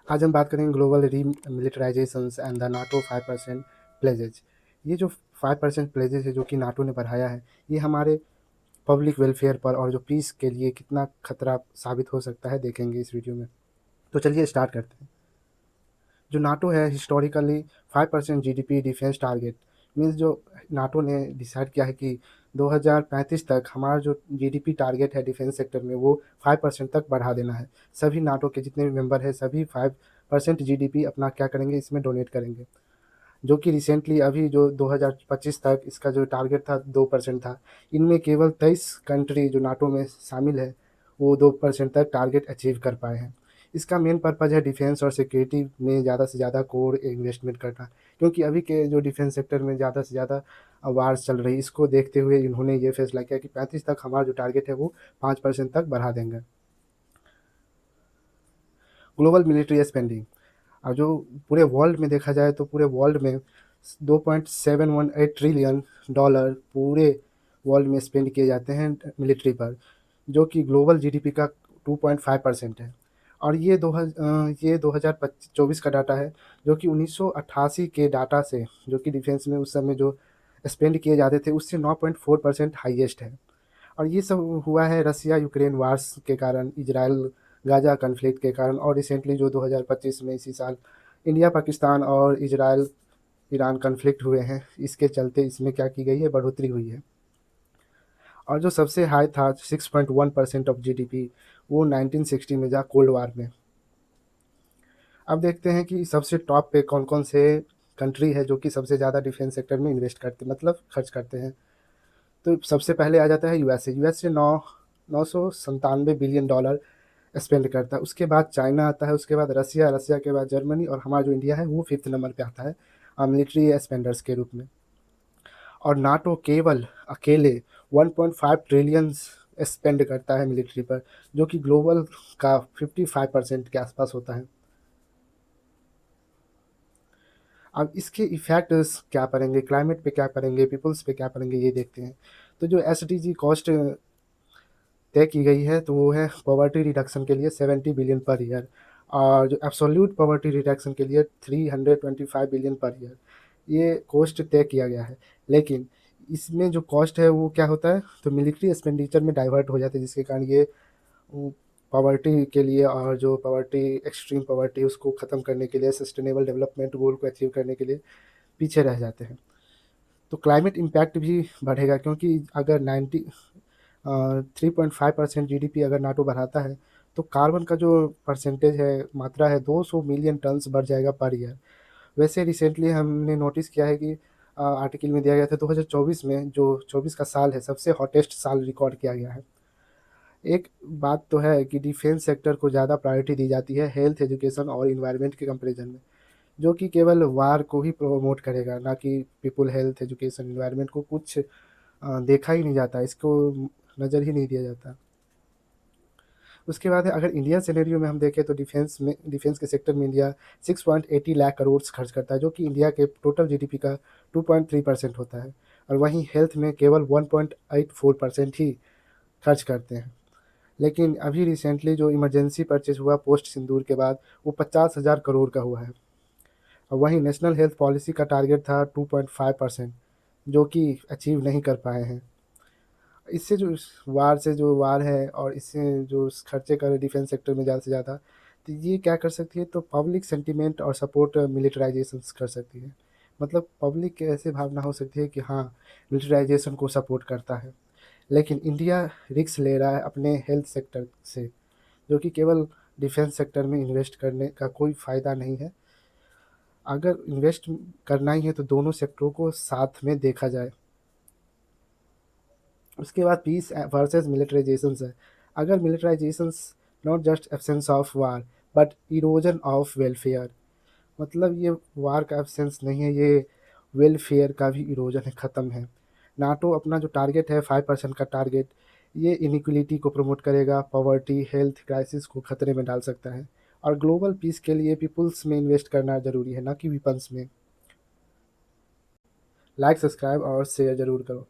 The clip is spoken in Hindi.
आज हम बात करेंगे ग्लोबल रीमिलिटराइजेशंस एंड द नाटो 5% प्लेजेज। ये जो 5% प्लेजेज है जो कि नाटो ने बढ़ाया है, ये हमारे पब्लिक वेलफेयर पर और जो पीस के लिए कितना खतरा साबित हो सकता है देखेंगे इस वीडियो में। तो चलिए स्टार्ट करते हैं। जो नाटो है historically 5% GDP defence target means जो नाटो ने डिसाइड किया है कि 2035 तक हमारा जो जीडीपी टारगेट है डिफेंस सेक्टर में वो 5% तक बढ़ा देना है। सभी नाटो के जितने भी मेंबर हैं सभी 5% जीडीपी अपना क्या करेंगे, इसमें डोनेट करेंगे। जो कि रिसेंटली अभी जो 2025 तक इसका जो टारगेट था 2% था। इनमें केवल 23 कंट्री जो नाटो में शामिल है वो 2% तक टारगेट अचीव कर पाए हैं। इसका मेन पर्पज़ है डिफेंस और सिक्योरिटी में ज़्यादा से ज़्यादा कोर इन्वेस्टमेंट करना, क्योंकि अभी के जो डिफेंस सेक्टर में ज़्यादा से ज़्यादा वार्स चल रही है। इसको देखते हुए इन्होंने ये फैसला किया कि 35 तक हमारा जो टारगेट है वो 5% तक बढ़ा देंगे। ग्लोबल मिलिट्री स्पेंडिंग, और जो पूरे वर्ल्ड में देखा जाए तो पूरे वर्ल्ड में 2.718 ट्रिलियन डॉलर पूरे वर्ल्ड में स्पेंड किए जाते हैं मिलिट्री पर, जो कि ग्लोबल जीडीपी का 2.5% है। और ये 2024 का डाटा है, जो कि 1988 के डाटा से, जो कि डिफेंस में उस समय जो स्पेंड किए जाते थे उससे 9.4% हाईएस्ट है। और ये सब हुआ है रसिया यूक्रेन वार्स के कारण, इजराइल गाजा कन्फ्लिक्ट के कारण, और रिसेंटली जो 2025 में इसी साल इंडिया पाकिस्तान और इजराइल ईरान कन्फ्लिक्ट हुए हैं, इसके चलते इसमें क्या की गई है, बढ़ोतरी हुई है। और जो सबसे हाई था 6.1% ऑफ जीडीपी, वो 1960 में जा कोल्ड वार में। अब देखते हैं कि सबसे टॉप पे कौन कौन से कंट्री है जो कि सबसे ज़्यादा डिफेंस सेक्टर में इन्वेस्ट करते, मतलब खर्च करते हैं। तो सबसे पहले आ जाता है USA. USA 997 billion dollar spend करता है। उसके बाद चाइना आता है, उसके बाद रसिया, रसिया के बाद जर्मनी, और हमारा जो इंडिया है वो 5th नंबर पे आता है मिलिट्री स्पेंडर्स के रूप में। और नाटो केवल अकेले 1.5 ट्रिलियन स्पेंड करता है मिलिट्री पर, जो कि ग्लोबल का 55% के आसपास होता है। अब इसके इफ़ेक्ट्स क्या पड़ेंगे, क्लाइमेट पे क्या पड़ेंगे, पीपल्स पे क्या पड़ेंगे, ये देखते हैं। तो जो एसडीजी कॉस्ट तय की गई है तो वो है पॉवर्टी रिडक्शन के लिए 70 बिलियन पर ईयर, और जो एब्सोल्यूट पॉवर्टी रिडक्शन के लिए 325 बिलियन पर ईयर, ये कॉस्ट तय किया गया है। लेकिन इसमें जो कॉस्ट है वो क्या होता है, तो मिलिट्री एक्सपेंडिचर में डाइवर्ट हो जाते हैं, जिसके कारण ये पॉवर्टी के लिए और जो पॉवर्टी एक्सट्रीम पॉवर्टी उसको ख़त्म करने के लिए, सस्टेनेबल डेवलपमेंट गोल को अचीव करने के लिए पीछे रह जाते हैं। तो क्लाइमेट इम्पैक्ट भी बढ़ेगा, क्योंकि अगर 3.5% जीडीपी अगर नाटो बढ़ाता है तो कार्बन का जो परसेंटेज है, मात्रा है, 200 मिलियन टन्स बढ़ जाएगा पर ईयर। वैसे रिसेंटली हमने नोटिस किया है कि आर्टिकल में दिया गया था 2024 में, जो 24 का साल है सबसे हॉटेस्ट साल रिकॉर्ड किया गया है। एक बात तो है कि डिफेंस सेक्टर को ज़्यादा प्रायोरिटी दी जाती है हेल्थ, एजुकेशन और इन्वायरमेंट के कंपैरिजन में, जो कि केवल वार को ही प्रमोट करेगा, ना कि पीपल हेल्थ, एजुकेशन, इन्वायरमेंट को कुछ देखा ही नहीं जाता, इसको नज़र ही नहीं दिया जाता। उसके बाद है, अगर इंडियन सिनेरियो में हम देखें तो डिफेंस के सेक्टर में इंडिया 6.80 लाख करोड़ खर्च करता है, जो कि इंडिया के टोटल जीडीपी का 2.3% होता है। और वहीं हेल्थ में केवल 1.84% ही खर्च करते हैं। लेकिन अभी रिसेंटली जो इमरजेंसी परचेज हुआ पोस्ट सिंदूर के बाद, वो 50,000 करोड़ का हुआ है। और वहीं नेशनल हेल्थ पॉलिसी का टारगेट था 2.5%, जो कि अचीव नहीं कर पाए हैं। इससे जो वार है और इससे जो खर्चे कर रहे डिफेंस सेक्टर में ज़्यादा से ज़्यादा, तो ये क्या कर सकती है, तो पब्लिक सेंटिमेंट और सपोर्ट मिलिटराइजेशन कर सकती है। मतलब पब्लिक की ऐसे भावना हो सकती है कि हाँ, मिलिटराइजेशन को सपोर्ट करता है। लेकिन इंडिया रिस्क ले रहा है अपने हेल्थ सेक्टर से, जो कि केवल डिफेंस सेक्टर में इन्वेस्ट करने का कोई फ़ायदा नहीं है। अगर इन्वेस्ट करना ही है तो दोनों सेक्टरों को साथ में देखा जाए। उसके बाद पीस वर्सेस मिलिटराइजेशंस है। अगर militarisations not just absence of war but erosion of welfare, मतलब ये वार का एब्सेंस नहीं है, ये वेलफेयर का भी इरोजन है, ख़त्म है। नाटो अपना जो टारगेट है 5% का टारगेट, ये इनिक्वलिटी को प्रमोट करेगा, पॉवर्टी, हेल्थ क्राइसिस को खतरे में डाल सकता है। और ग्लोबल पीस के लिए पीपुल्स में इन्वेस्ट करना ज़रूरी है, ना कि वेपन्स में। लाइक, सब्सक्राइब और शेयर ज़रूर करो।